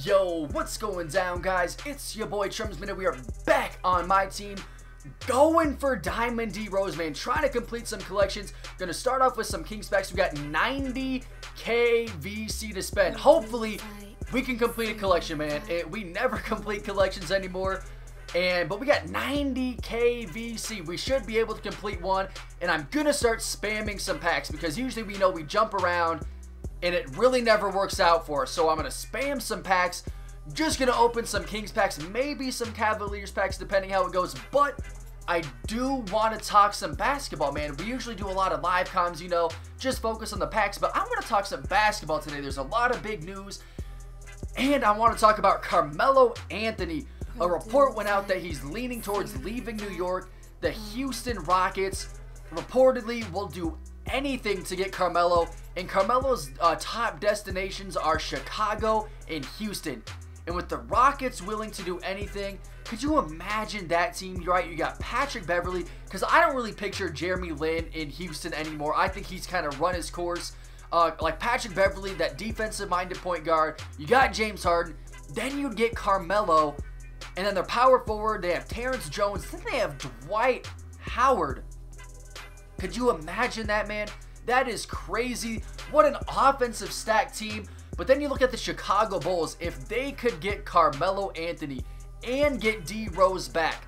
Yo, what's going down, guys? It's your boy Trumsman, and we are back on my team going for Diamond D Rose, man. Trying to complete some collections. Gonna start off with some King specs. We got 90k VC to spend. Hopefully we can complete a collection, man. We never complete collections anymore. But we got 90k VC. We should be able to complete one, and I'm gonna start spamming some packs because usually we know we jump around and it really never works out for us. So I'm gonna spam some packs. Just gonna open some Kings packs, maybe some Cavaliers packs, depending how it goes. But I do want to talk some basketball, man. We usually do a lot of live comms, you know, just focus on the packs. But I'm gonna talk some basketball today. There's a lot of big news, and I want to talk about Carmelo Anthony. A report went out that he's leaning towards leaving New York. The Houston Rockets reportedly will do anything to get Carmelo, and Carmelo's top destinations are Chicago and Houston. And with the Rockets willing to do anything, could you imagine that team? You're right, you got Patrick Beverley, because I don't really picture Jeremy Lin in Houston anymore. I think he's kind of run his course. Like Patrick Beverley, that defensive-minded point guard. You got James Harden. Then you'd get Carmelo. And then their power forward, they have Terrence Jones. Then they have Dwight Howard. Could you imagine that, man? That is crazy. What an offensive stacked team. But then you look at the Chicago Bulls. If they could get Carmelo Anthony and get D Rose back,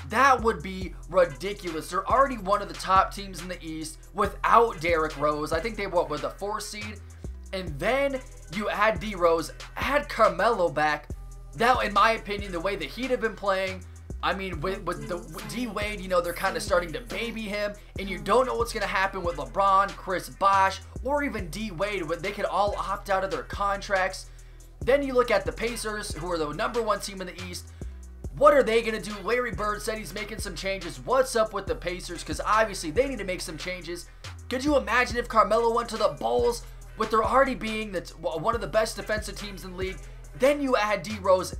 that would be ridiculous. They're already one of the top teams in the East without Derrick Rose. I think they were the 4th seed. And then you add D Rose, add Carmelo back. Now, in my opinion, the way the Heat have been playing, I mean, with D-Wade, you know, they're kind of starting to baby him, and you don't know what's going to happen with LeBron, Chris Bosh, or even D-Wade. They could all opt out of their contracts. Then you look at the Pacers, who are the #1 team in the East. What are they going to do? Larry Bird said he's making some changes. What's up with the Pacers? Because obviously they need to make some changes. Could you imagine if Carmelo went to the Bulls, with there already being one of the best defensive teams in the league? Then you add D Rose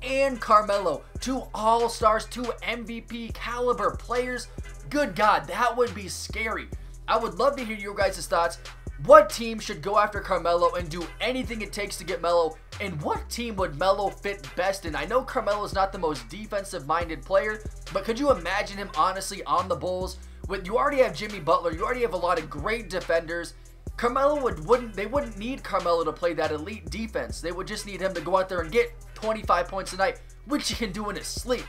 and Carmelo, 2 all-stars, 2 MVP caliber players. Good God, that would be scary. I would love to hear your guys' thoughts. What team should go after Carmelo and do anything it takes to get Melo? And what team would Melo fit best in? I know Carmelo is not the most defensive-minded player, but could you imagine him honestly on the Bulls? You already have Jimmy Butler. You already have a lot of great defenders. Carmelo wouldn't need Carmelo to play that elite defense. They would just need him to go out there and get 25 points a night, which he can do in his sleep.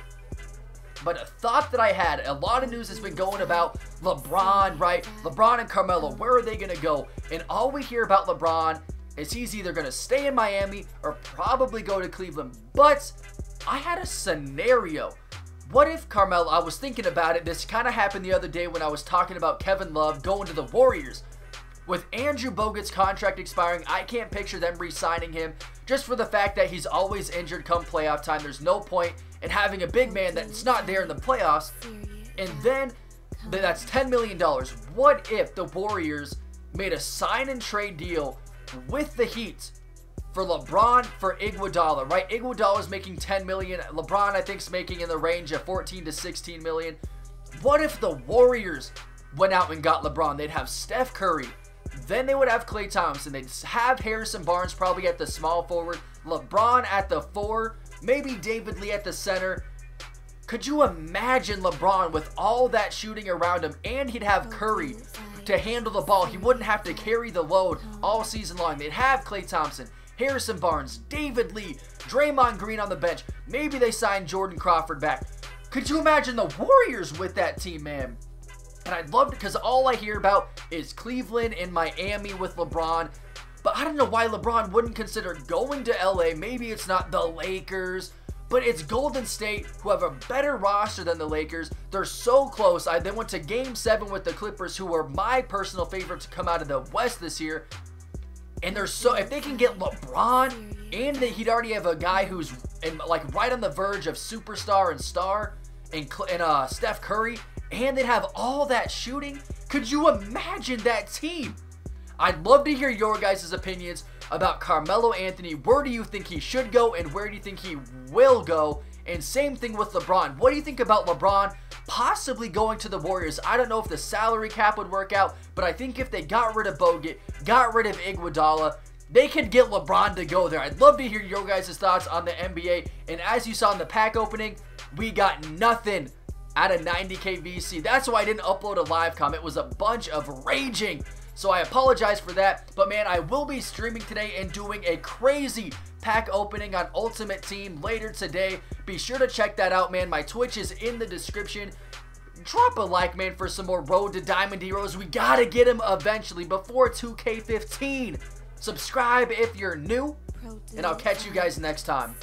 But a thought that I had, a lot of news has been going about LeBron, right? LeBron and Carmelo, where are they going to go? And all we hear about LeBron is he's either going to stay in Miami or probably go to Cleveland. But I had a scenario. What if Carmelo, I was thinking about it, this kind of happened the other day when I was talking about Kevin Love going to the Warriors. With Andrew Bogut's contract expiring, I can't picture them re-signing him just for the fact that he's always injured come playoff time. There's no point in having a big man that's not there in the playoffs. And then that's $10 million. What if the Warriors made a sign and trade deal with the Heat for LeBron for Iguodala, right? Iguodala is making $10 million. LeBron, I think, is making in the range of $14 to $16 million. What if the Warriors went out and got LeBron? They'd have Steph Curry. Then they would have Klay Thompson. They'd have Harrison Barnes probably at the small forward. LeBron at the 4. Maybe David Lee at the center. Could you imagine LeBron with all that shooting around him? And he'd have Curry to handle the ball. He wouldn't have to carry the load all season long. They'd have Klay Thompson, Harrison Barnes, David Lee, Draymond Green on the bench. Maybe they sign Jordan Crawford back. Could you imagine the Warriors with that team, man? And I'd love to, because all I hear about is Cleveland and Miami with LeBron. But I don't know why LeBron wouldn't consider going to LA. Maybe it's not the Lakers, but it's Golden State, who have a better roster than the Lakers. They're so close. They went to Game 7 with the Clippers, who are my personal favorite to come out of the West this year. And they're so, if they can get LeBron, and he'd already have a guy who's like right on the verge of superstar and star, and Steph Curry, and they'd have all that shooting. Could you imagine that team? I'd love to hear your guys' opinions about Carmelo Anthony. Where do you think he should go, and where do you think he will go? And same thing with LeBron. What do you think about LeBron possibly going to the Warriors? I don't know if the salary cap would work out, but I think if they got rid of Bogut, got rid of Iguodala, they could get LeBron to go there. I'd love to hear your guys' thoughts on the NBA. And as you saw in the pack opening, we got nothing out of 90K VC. That's why I didn't upload a live comment. It was a bunch of raging. So I apologize for that. But man, I will be streaming today and doing a crazy pack opening on Ultimate Team later today. Be sure to check that out, man. My Twitch is in the description. Drop a like, man, for some more Road to Diamond Heroes. We gotta get him eventually before 2K15. Subscribe if you're new, and I'll catch you guys next time.